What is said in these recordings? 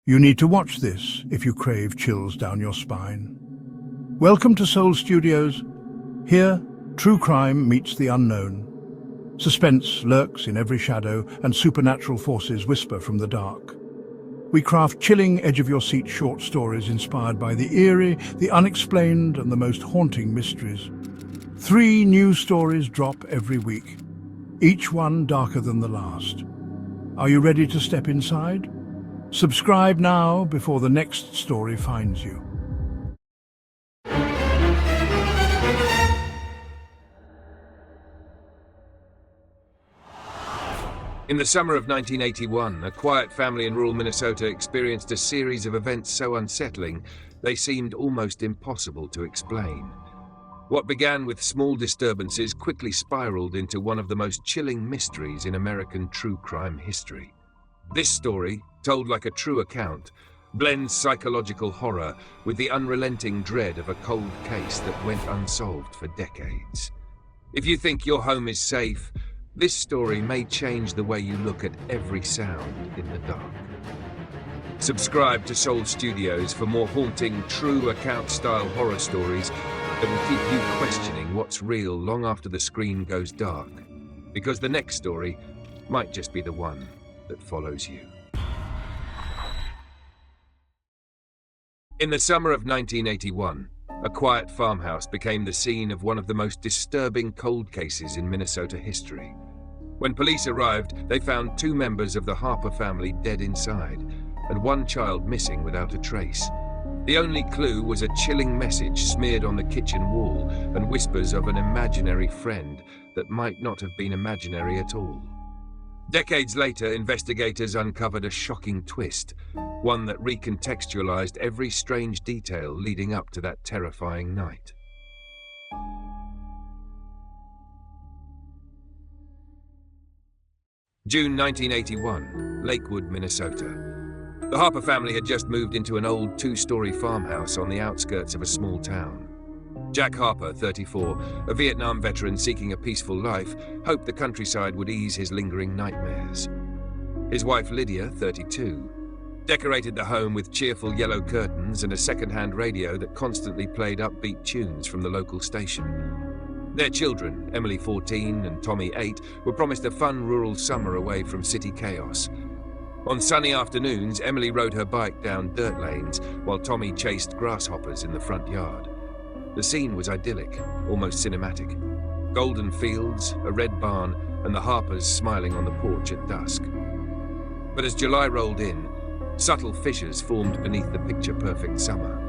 You need to watch this if you crave chills down your spine. Welcome to Soul Studios. Here, true crime meets the unknown. Suspense lurks in every shadow, and supernatural forces whisper from the dark. We craft chilling, edge-of-your-seat short stories inspired by the eerie, the unexplained, and the most haunting mysteries. 3 new stories drop every week, each one darker than the last. Are you ready to step inside? Subscribe now before the next story finds you. In the summer of 1981, a quiet family in rural Minnesota experienced a series of events so unsettling they seemed almost impossible to explain. What began with small disturbances quickly spiraled into one of the most chilling mysteries in American true crime history. This story, told like a true account, blends psychological horror with the unrelenting dread of a cold case that went unsolved for decades. If you think your home is safe, this story may change the way you look at every sound in the dark. Subscribe to Soul Studios for more haunting, true account-style horror stories that will keep you questioning what's real long after the screen goes dark. Because the next story might just be the one that follows you. In the summer of 1981, a quiet farmhouse became the scene of one of the most disturbing cold cases in Minnesota history. When police arrived, they found 2 members of the Harper family dead inside, and 1 child missing without a trace. The only clue was a chilling message smeared on the kitchen wall and whispers of an imaginary friend that might not have been imaginary at all. Decades later, investigators uncovered a shocking twist, one that recontextualized every strange detail leading up to that terrifying night. June 1981, Lakewood, Minnesota. The Harper family had just moved into an old 2-story farmhouse on the outskirts of a small town. Jack Harper, 34, a Vietnam veteran seeking a peaceful life, hoped the countryside would ease his lingering nightmares. His wife Lydia, 32, decorated the home with cheerful yellow curtains and a second-hand radio that constantly played upbeat tunes from the local station. Their children, Emily, 14, and Tommy, 8, were promised a fun rural summer away from city chaos. On sunny afternoons, Emily rode her bike down dirt lanes while Tommy chased grasshoppers in the front yard. The scene was idyllic, almost cinematic. Golden fields, a red barn, and the Harpers smiling on the porch at dusk. But as July rolled in, subtle fissures formed beneath the picture-perfect summer.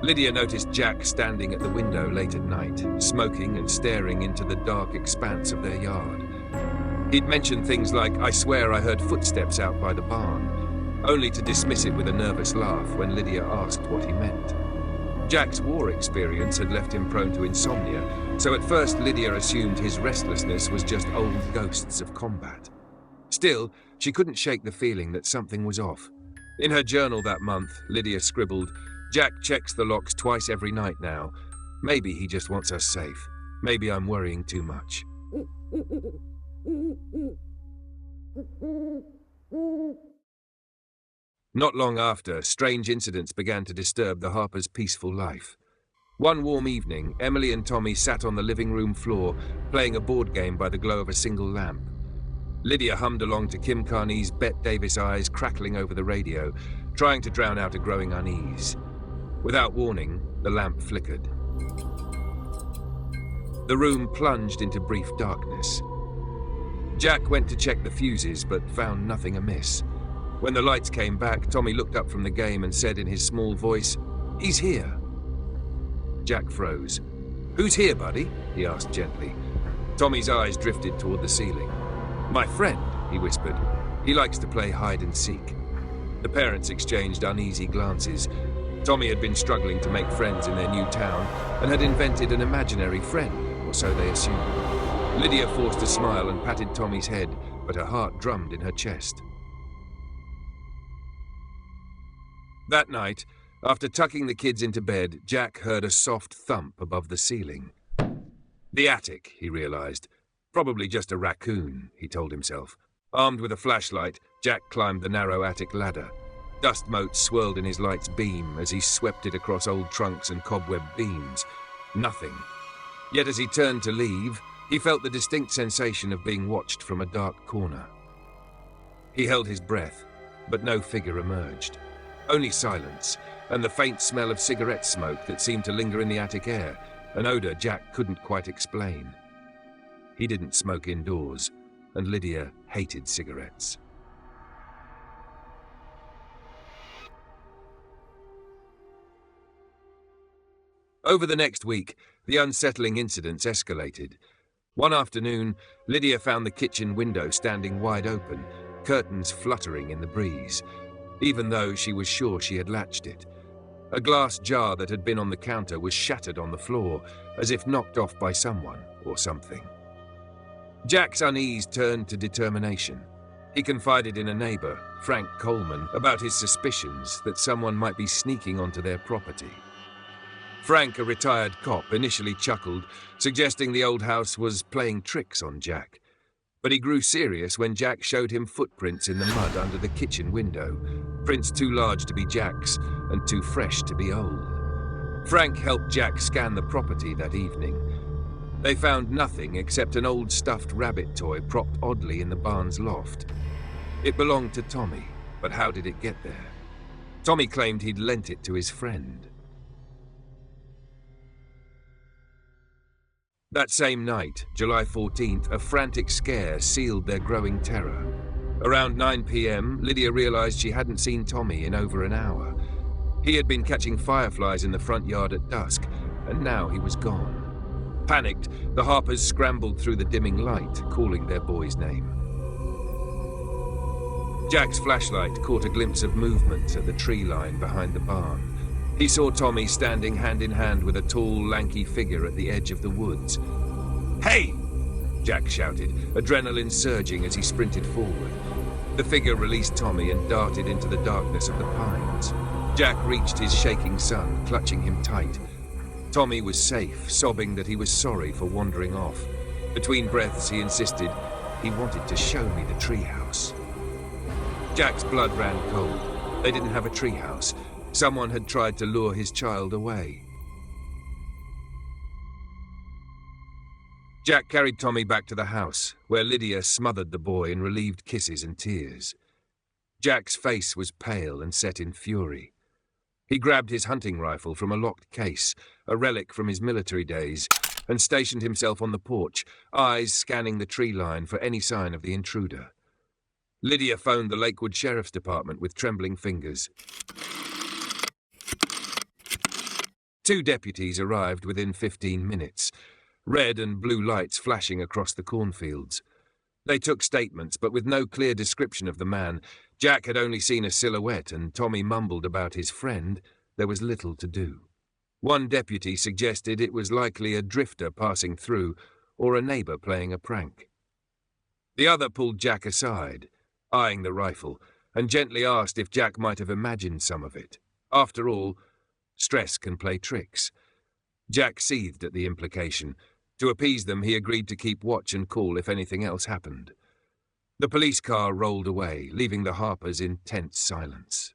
Lydia noticed Jack standing at the window late at night, smoking and staring into the dark expanse of their yard. He'd mentioned things like, "I swear I heard footsteps out by the barn," only to dismiss it with a nervous laugh when Lydia asked what he meant. Jack's war experience had left him prone to insomnia, so at first Lydia assumed his restlessness was just old ghosts of combat. Still, she couldn't shake the feeling that something was off. In her journal that month, Lydia scribbled, "Jack checks the locks twice every night now. Maybe he just wants us safe. Maybe I'm worrying too much." Not long after, strange incidents began to disturb the Harpers' peaceful life. One warm evening, Emily and Tommy sat on the living room floor, playing a board game by the glow of a single lamp. Lydia hummed along to Kim Carney's Bette Davis Eyes crackling over the radio, trying to drown out a growing unease. Without warning, the lamp flickered. The room plunged into brief darkness. Jack went to check the fuses, but found nothing amiss. When the lights came back, Tommy looked up from the game and said in his small voice, "He's here." Jack froze. "Who's here, buddy?" he asked gently. Tommy's eyes drifted toward the ceiling. "My friend," he whispered. "He likes to play hide and seek." The parents exchanged uneasy glances. Tommy had been struggling to make friends in their new town and had invented an imaginary friend, or so they assumed. Lydia forced a smile and patted Tommy's head, but her heart drummed in her chest. That night, after tucking the kids into bed, Jack heard a soft thump above the ceiling. The attic, he realized. Probably just a raccoon, he told himself. Armed with a flashlight, Jack climbed the narrow attic ladder. Dust motes swirled in his light's beam as he swept it across old trunks and cobweb beams. Nothing. Yet as he turned to leave, he felt the distinct sensation of being watched from a dark corner. He held his breath, but no figure emerged. Only silence, and the faint smell of cigarette smoke that seemed to linger in the attic air, an odor Jack couldn't quite explain. He didn't smoke indoors, and Lydia hated cigarettes. Over the next week, the unsettling incidents escalated. One afternoon, Lydia found the kitchen window standing wide open, curtains fluttering in the breeze, even though she was sure she had latched it. A glass jar that had been on the counter was shattered on the floor, as if knocked off by someone or something. Jack's unease turned to determination. He confided in a neighbor, Frank Coleman, about his suspicions that someone might be sneaking onto their property. Frank, a retired cop, initially chuckled, suggesting the old house was playing tricks on Jack. But he grew serious when Jack showed him footprints in the mud under the kitchen window, prints too large to be Jack's and too fresh to be old. Frank helped Jack scan the property that evening. They found nothing except an old stuffed rabbit toy propped oddly in the barn's loft. It belonged to Tommy, but how did it get there? Tommy claimed he'd lent it to his friend. That same night, July 14th, a frantic scare sealed their growing terror. Around 9 p.m., Lydia realized she hadn't seen Tommy in over an hour. He had been catching fireflies in the front yard at dusk, and now he was gone. Panicked, the Harpers scrambled through the dimming light, calling their boy's name. Jack's flashlight caught a glimpse of movement at the tree line behind the barn. He saw Tommy standing hand in hand with a tall, lanky figure at the edge of the woods. "Hey!" Jack shouted, adrenaline surging as he sprinted forward. The figure released Tommy and darted into the darkness of the pines. Jack reached his shaking son, clutching him tight. Tommy was safe, sobbing that he was sorry for wandering off. Between breaths, he insisted he wanted to show me the treehouse. Jack's blood ran cold. They didn't have a treehouse. Someone had tried to lure his child away. Jack carried Tommy back to the house, where Lydia smothered the boy in relieved kisses and tears. Jack's face was pale and set in fury. He grabbed his hunting rifle from a locked case, a relic from his military days, and stationed himself on the porch, eyes scanning the tree line for any sign of the intruder. Lydia phoned the Lakewood Sheriff's Department with trembling fingers. 2 deputies arrived within 15 minutes, red and blue lights flashing across the cornfields. They took statements, but with no clear description of the man. Jack had only seen a silhouette, and Tommy mumbled about his friend. There was little to do. One deputy suggested it was likely a drifter passing through, or a neighbor playing a prank. The other pulled Jack aside, eyeing the rifle, and gently asked if Jack might have imagined some of it. After all, stress can play tricks. Jack seethed at the implication. To appease them, he agreed to keep watch and call if anything else happened. The police car rolled away, leaving the Harpers in tense silence.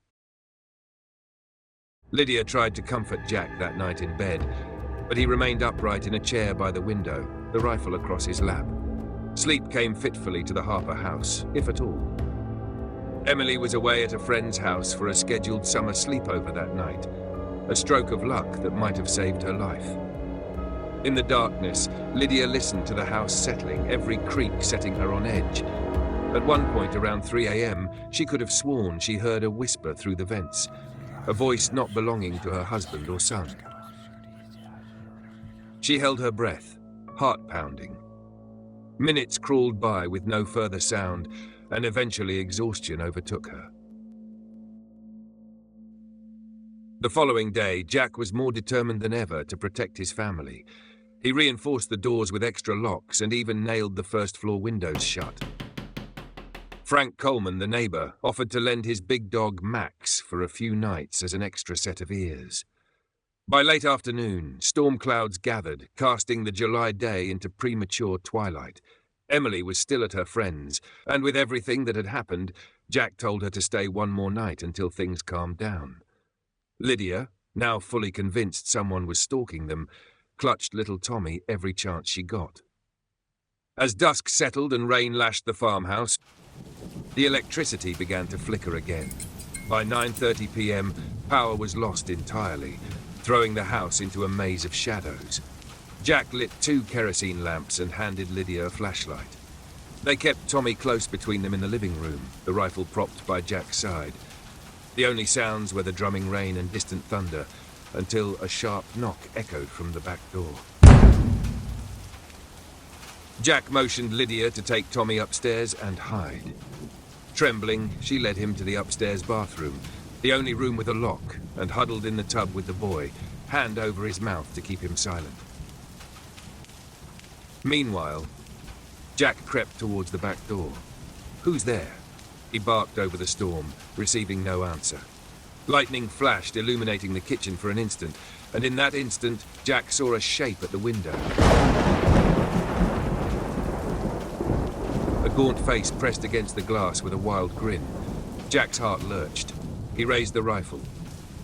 Lydia tried to comfort Jack that night in bed, but he remained upright in a chair by the window, the rifle across his lap. Sleep came fitfully to the Harper house, if at all. Emily was away at a friend's house for a scheduled summer sleepover that night, a stroke of luck that might have saved her life. In the darkness, Lydia listened to the house settling, every creak setting her on edge. At one point around 3 a.m., she could have sworn she heard a whisper through the vents, a voice not belonging to her husband or son. She held her breath, heart pounding. Minutes crawled by with no further sound, and eventually exhaustion overtook her. The following day, Jack was more determined than ever to protect his family. He reinforced the doors with extra locks and even nailed the first-floor windows shut. Frank Coleman, the neighbor, offered to lend his big dog Max for a few nights as an extra set of ears. By late afternoon, storm clouds gathered, casting the July day into premature twilight. Emily was still at her friend's, and with everything that had happened, Jack told her to stay one more night until things calmed down. Lydia, now fully convinced someone was stalking them, clutched little Tommy every chance she got. As dusk settled and rain lashed the farmhouse, the electricity began to flicker again. By 9:30 p.m, power was lost entirely, throwing the house into a maze of shadows. Jack lit 2 kerosene lamps and handed Lydia a flashlight. They kept Tommy close between them in the living room, the rifle propped by Jack's side. The only sounds were the drumming rain and distant thunder, until a sharp knock echoed from the back door. Jack motioned Lydia to take Tommy upstairs and hide. Trembling, she led him to the upstairs bathroom, the only room with a lock, and huddled in the tub with the boy, hand over his mouth to keep him silent. Meanwhile, Jack crept towards the back door. "Who's there?" He barked over the storm, receiving no answer. Lightning flashed, illuminating the kitchen for an instant, and in that instant, Jack saw a shape at the window. A gaunt face pressed against the glass with a wild grin. Jack's heart lurched. He raised the rifle.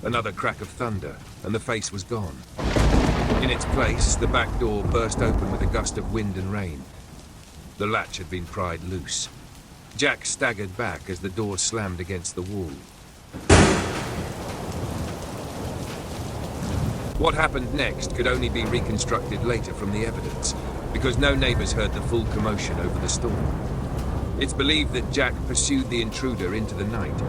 Another crack of thunder, and the face was gone. In its place, the back door burst open with a gust of wind and rain. The latch had been pried loose. Jack staggered back as the door slammed against the wall. What happened next could only be reconstructed later from the evidence, because no neighbors heard the full commotion over the storm. It's believed that Jack pursued the intruder into the night,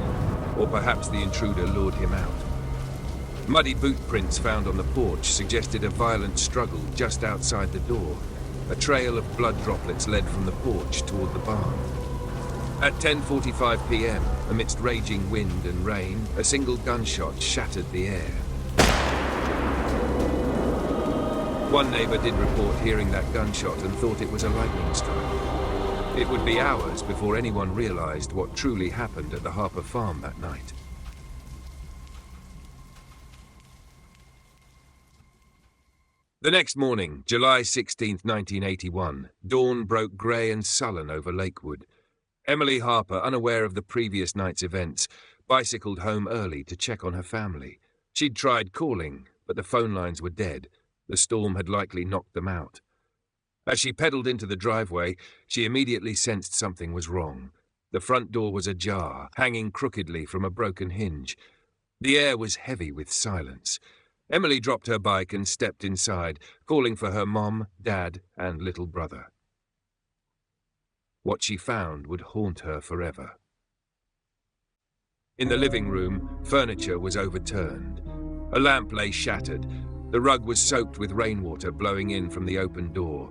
or perhaps the intruder lured him out. Muddy boot prints found on the porch suggested a violent struggle just outside the door. A trail of blood droplets led from the porch toward the barn. At 10:45 p.m, amidst raging wind and rain, a single gunshot shattered the air. One neighbor did report hearing that gunshot and thought it was a lightning strike. It would be hours before anyone realized what truly happened at the Harper farm that night. The next morning, July 16th, 1981, dawn broke grey and sullen over Lakewood. Emily Harper, unaware of the previous night's events, bicycled home early to check on her family. She'd tried calling, but the phone lines were dead. The storm had likely knocked them out. As she pedaled into the driveway, she immediately sensed something was wrong. The front door was ajar, hanging crookedly from a broken hinge. The air was heavy with silence. Emily dropped her bike and stepped inside, calling for her mom, dad, and little brother. What she found would haunt her forever. In the living room, furniture was overturned. A lamp lay shattered. The rug was soaked with rainwater blowing in from the open door,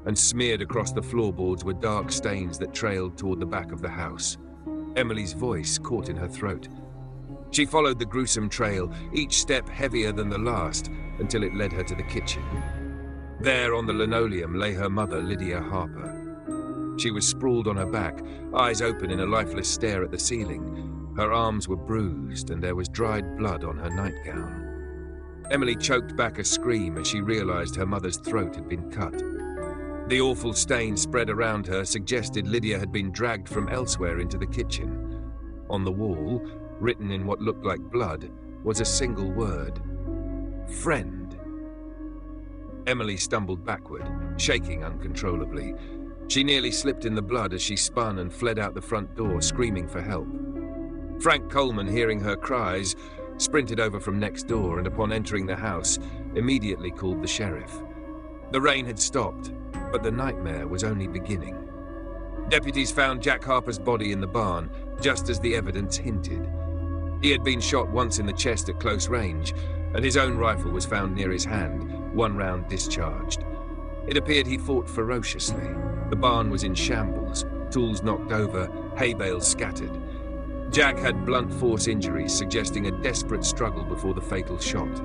and smeared across the floorboards were dark stains that trailed toward the back of the house. Emily's voice caught in her throat. She followed the gruesome trail, each step heavier than the last, until it led her to the kitchen. There on the linoleum lay her mother, Lydia Harper. She was sprawled on her back, eyes open in a lifeless stare at the ceiling. Her arms were bruised, and there was dried blood on her nightgown. Emily choked back a scream as she realized her mother's throat had been cut. The awful stain spread around her suggested Lydia had been dragged from elsewhere into the kitchen. On the wall, written in what looked like blood, was a single word: friend. Emily stumbled backward, shaking uncontrollably. She nearly slipped in the blood as she spun and fled out the front door, screaming for help. Frank Coleman, hearing her cries, sprinted over from next door and, upon entering the house, immediately called the sheriff. The rain had stopped, but the nightmare was only beginning. Deputies found Jack Harper's body in the barn, just as the evidence hinted. He had been shot once in the chest at close range, and his own rifle was found near his hand, one round discharged. It appeared he fought ferociously. The barn was in shambles, tools knocked over, hay bales scattered. Jack had blunt force injuries, suggesting a desperate struggle before the fatal shot.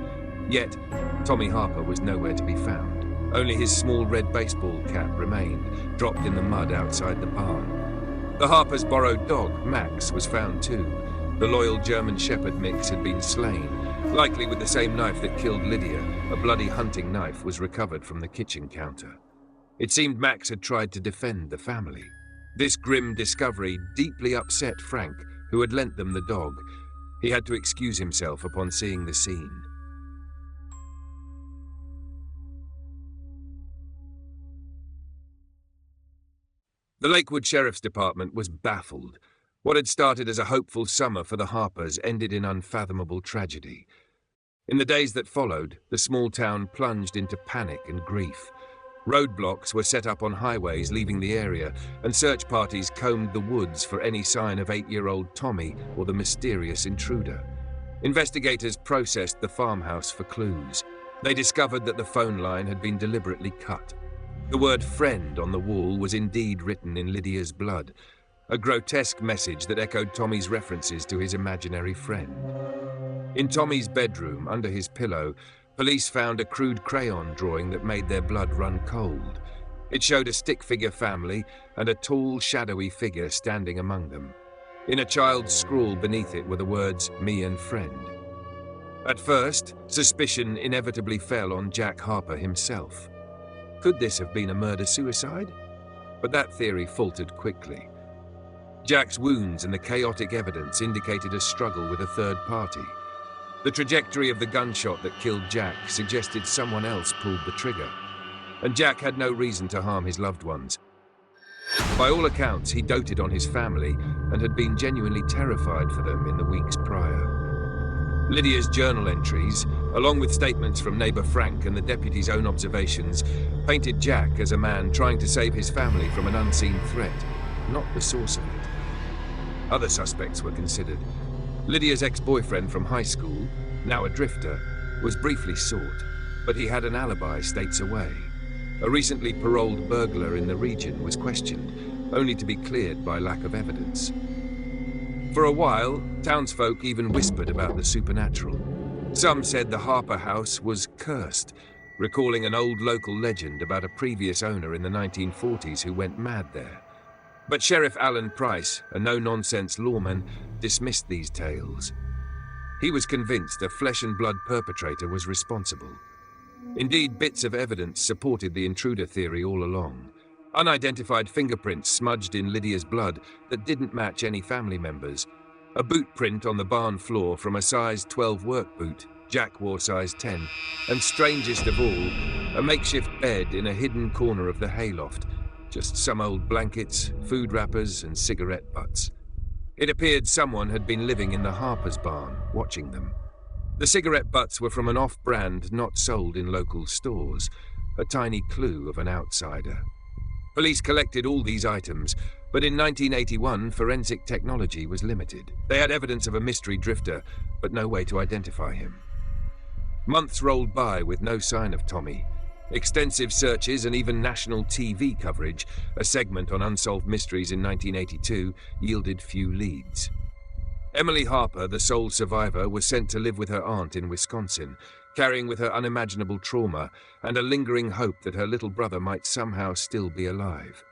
Yet, Tommy Harper was nowhere to be found. Only his small red baseball cap remained, dropped in the mud outside the barn. The Harpers' borrowed dog, Max, was found too. The loyal German Shepherd mix had been slain, likely with the same knife that killed Lydia. A bloody hunting knife was recovered from the kitchen counter. It seemed Max had tried to defend the family. This grim discovery deeply upset Frank, who had lent them the dog. He had to excuse himself upon seeing the scene. The Lakewood Sheriff's Department was baffled. What had started as a hopeful summer for the Harpers ended in unfathomable tragedy. In the days that followed, the small town plunged into panic and grief. Roadblocks were set up on highways leaving the area, and search parties combed the woods for any sign of 8-year-old Tommy or the mysterious intruder. Investigators processed the farmhouse for clues. They discovered that the phone line had been deliberately cut. The word "friend" on the wall was indeed written in Lydia's blood, a grotesque message that echoed Tommy's references to his imaginary friend. In Tommy's bedroom, under his pillow, police found a crude crayon drawing that made their blood run cold. It showed a stick-figure family and a tall, shadowy figure standing among them. In a child's scrawl beneath it were the words, "Me and friend." At first, suspicion inevitably fell on Jack Harper himself. Could this have been a murder-suicide? But that theory faltered quickly. Jack's wounds and the chaotic evidence indicated a struggle with a third party. The trajectory of the gunshot that killed Jack suggested someone else pulled the trigger, and Jack had no reason to harm his loved ones. By all accounts, he doted on his family and had been genuinely terrified for them in the weeks prior. Lydia's journal entries, along with statements from neighbor Frank and the deputy's own observations, painted Jack as a man trying to save his family from an unseen threat, not the source of it. Other suspects were considered. Lydia's ex-boyfriend from high school, now a drifter, was briefly sought, but he had an alibi states away. A recently paroled burglar in the region was questioned, only to be cleared by lack of evidence. For a while, townsfolk even whispered about the supernatural. Some said the Harper house was cursed, recalling an old local legend about a previous owner in the 1940s who went mad there. But Sheriff Alan Price, a no-nonsense lawman, dismissed these tales. He was convinced a flesh-and-blood perpetrator was responsible. Indeed, bits of evidence supported the intruder theory all along. Unidentified fingerprints smudged in Lydia's blood that didn't match any family members. A boot print on the barn floor from a size 12 work boot. Jack wore size 10. And strangest of all, a makeshift bed in a hidden corner of the hayloft. Just some old blankets, food wrappers, and cigarette butts. It appeared someone had been living in the Harper's barn, watching them. The cigarette butts were from an off-brand not sold in local stores, a tiny clue of an outsider. Police collected all these items, but in 1981, forensic technology was limited. They had evidence of a mystery drifter, but no way to identify him. Months rolled by with no sign of Tommy. Extensive searches and even national TV coverage, a segment on Unsolved Mysteries in 1982, yielded few leads. Emily Harper, the sole survivor, was sent to live with her aunt in Wisconsin, carrying with her unimaginable trauma and a lingering hope that her little brother might somehow still be alive.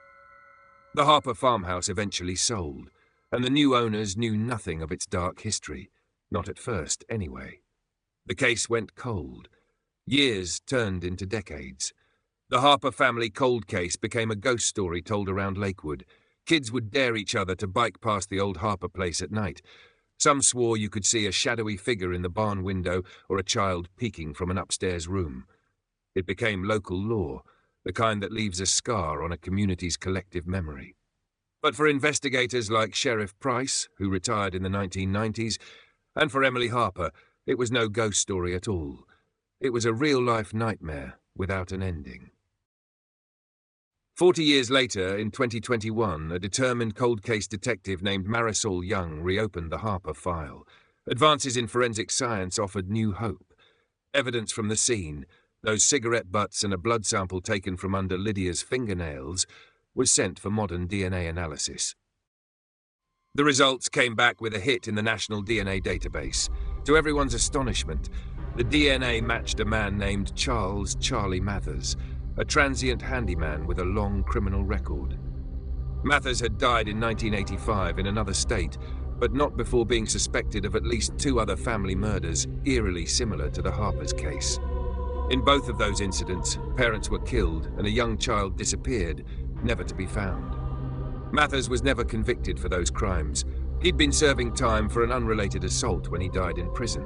The Harper farmhouse eventually sold, and the new owners knew nothing of its dark history, not at first anyway. The case went cold. Years turned into decades. The Harper Family Cold Case became a ghost story told around Lakewood. Kids would dare each other to bike past the old Harper place at night. Some swore you could see a shadowy figure in the barn window or a child peeking from an upstairs room. It became local lore, the kind that leaves a scar on a community's collective memory. But for investigators like Sheriff Price, who retired in the 1990s, and for Emily Harper, it was no ghost story at all. It was a real-life nightmare without an ending. 40 years later, in 2021, a determined cold case detective named Marisol Young reopened the Harper file. Advances in forensic science offered new hope. Evidence from the scene, those cigarette butts and a blood sample taken from under Lydia's fingernails, was sent for modern DNA analysis. The results came back with a hit in the National DNA Database. To everyone's astonishment, the DNA matched a man named Charles "Charlie" Mathers, a transient handyman with a long criminal record. Mathers had died in 1985 in another state, but not before being suspected of at least 2 other family murders eerily similar to the Harper's case. In both of those incidents, parents were killed and a young child disappeared, never to be found. Mathers was never convicted for those crimes. He'd been serving time for an unrelated assault when he died in prison.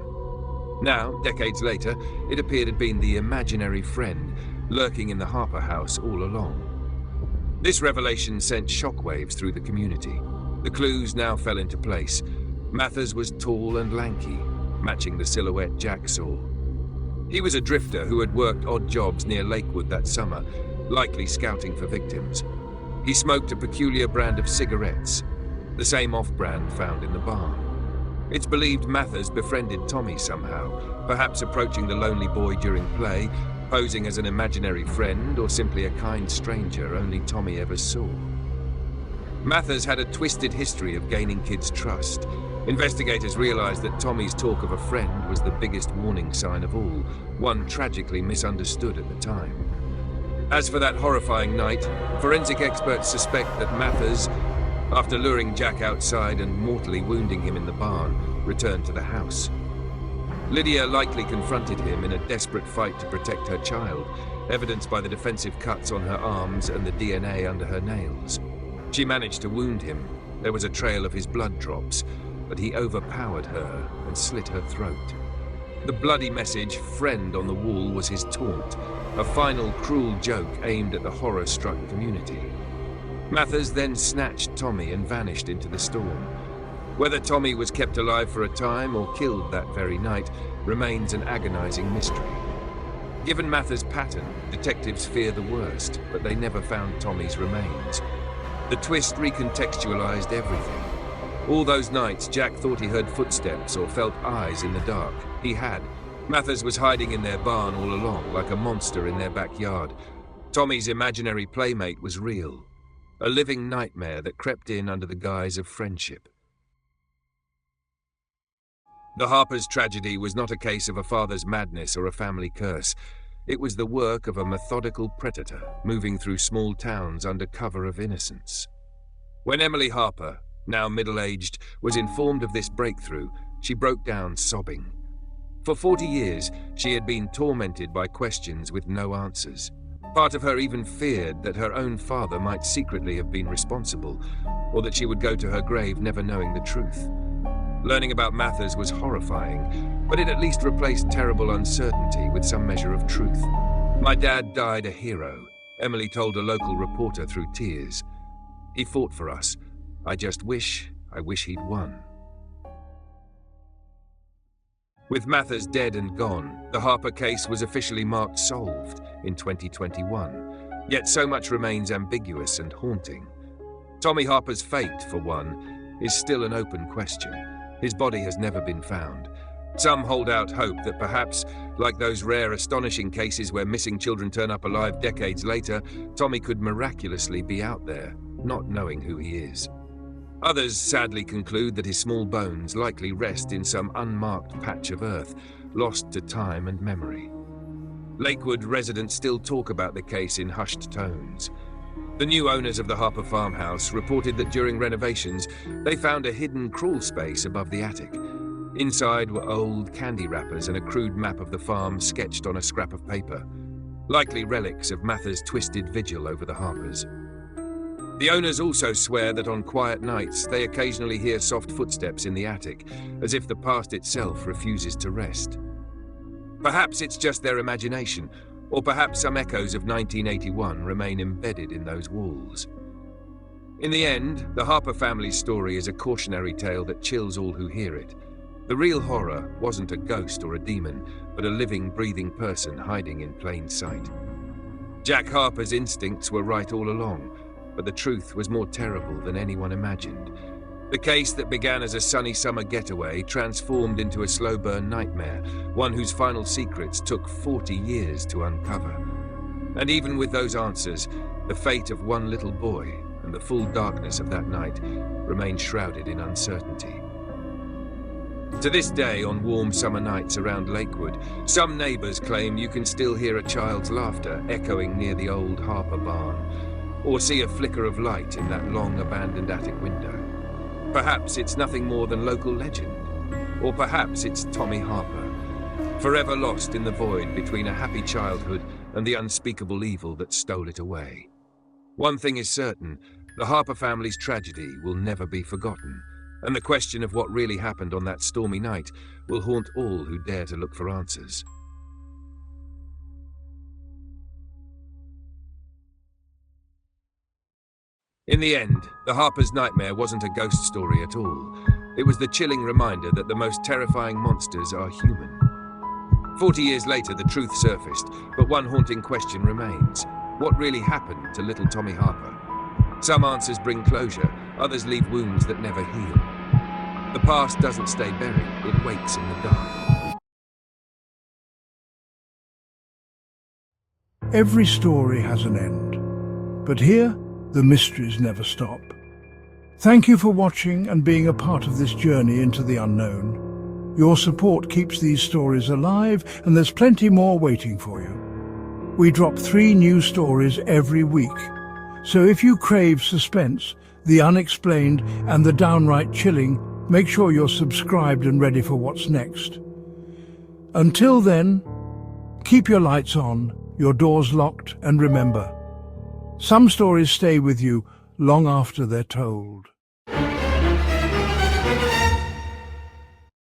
Now, decades later, it appeared had been the imaginary friend lurking in the Harper house all along. This revelation sent shockwaves through the community. The clues now fell into place. Mathers was tall and lanky, matching the silhouette Jack saw. He was a drifter who had worked odd jobs near Lakewood that summer, likely scouting for victims. He smoked a peculiar brand of cigarettes, the same off-brand found in the barn. It's believed Mathers befriended Tommy somehow, perhaps approaching the lonely boy during play, posing as an imaginary friend or simply a kind stranger only Tommy ever saw. Mathers had a twisted history of gaining kids' trust. Investigators realized that Tommy's talk of a friend was the biggest warning sign of all, one tragically misunderstood at the time. As for that horrifying night, forensic experts suspect that Mathers, after luring Jack outside and mortally wounding him in the barn, returned to the house. Lydia likely confronted him in a desperate fight to protect her child, evidenced by the defensive cuts on her arms and the DNA under her nails. She managed to wound him. There was a trail of his blood drops, but he overpowered her and slit her throat. The bloody message, "friend," on the wall was his taunt, a final cruel joke aimed at the horror-struck community. Mathers then snatched Tommy and vanished into the storm. Whether Tommy was kept alive for a time or killed that very night remains an agonizing mystery. Given Mathers' pattern, detectives fear the worst, but they never found Tommy's remains. The twist recontextualized everything. All those nights, Jack thought he heard footsteps or felt eyes in the dark. He had. Mathers was hiding in their barn all along, like a monster in their backyard. Tommy's imaginary playmate was real, a living nightmare that crept in under the guise of friendship. The Harpers' tragedy was not a case of a father's madness or a family curse. It was the work of a methodical predator moving through small towns under cover of innocence. When Emily Harper, now middle-aged, was informed of this breakthrough, she broke down sobbing. For 40 years, she had been tormented by questions with no answers. Part of her even feared that her own father might secretly have been responsible, or that she would go to her grave never knowing the truth. Learning about Mathers was horrifying, but it at least replaced terrible uncertainty with some measure of truth. "My dad died a hero," Emily told a local reporter through tears. "He fought for us. I wish he'd won." With Mathers dead and gone, the Harper case was officially marked solved in 2021. Yet so much remains ambiguous and haunting. Tommy Harper's fate, for one, is still an open question. His body has never been found. Some hold out hope that perhaps, like those rare, astonishing cases where missing children turn up alive decades later, Tommy could miraculously be out there, not knowing who he is. Others sadly conclude that his small bones likely rest in some unmarked patch of earth, lost to time and memory. Lakewood residents still talk about the case in hushed tones. The new owners of the Harper farmhouse reported that during renovations, they found a hidden crawl space above the attic. Inside were old candy wrappers and a crude map of the farm sketched on a scrap of paper, likely relics of Mathers' twisted vigil over the Harpers. The owners also swear that on quiet nights, they occasionally hear soft footsteps in the attic, as if the past itself refuses to rest. Perhaps it's just their imagination, or perhaps some echoes of 1981 remain embedded in those walls. In the end, the Harper family's story is a cautionary tale that chills all who hear it. The real horror wasn't a ghost or a demon, but a living, breathing person hiding in plain sight. Jack Harper's instincts were right all along, but the truth was more terrible than anyone imagined. The case that began as a sunny summer getaway transformed into a slow-burn nightmare, one whose final secrets took 40 years to uncover. And even with those answers, the fate of one little boy and the full darkness of that night remained shrouded in uncertainty. To this day, on warm summer nights around Lakewood, some neighbors claim you can still hear a child's laughter echoing near the old Harper barn, or see a flicker of light in that long abandoned attic window. Perhaps it's nothing more than local legend, or perhaps it's Tommy Harper, forever lost in the void between a happy childhood and the unspeakable evil that stole it away. One thing is certain, The Harper family's tragedy will never be forgotten, and the question of what really happened on that stormy night will haunt all who dare to look for answers. In the end, the Harper's nightmare wasn't a ghost story at all. It was the chilling reminder that the most terrifying monsters are human. 40 years later, the truth surfaced, but one haunting question remains. What really happened to little Tommy Harper? Some answers bring closure, others leave wounds that never heal. The past doesn't stay buried, it waits in the dark. Every story has an end, but here, the mysteries never stop. Thank you for watching and being a part of this journey into the unknown. Your support keeps these stories alive, and there's plenty more waiting for you. We drop 3 new stories every week, so if you crave suspense, the unexplained, and the downright chilling, make sure you're subscribed and ready for what's next. Until then, keep your lights on, your doors locked, and remember, some stories stay with you long after they're told.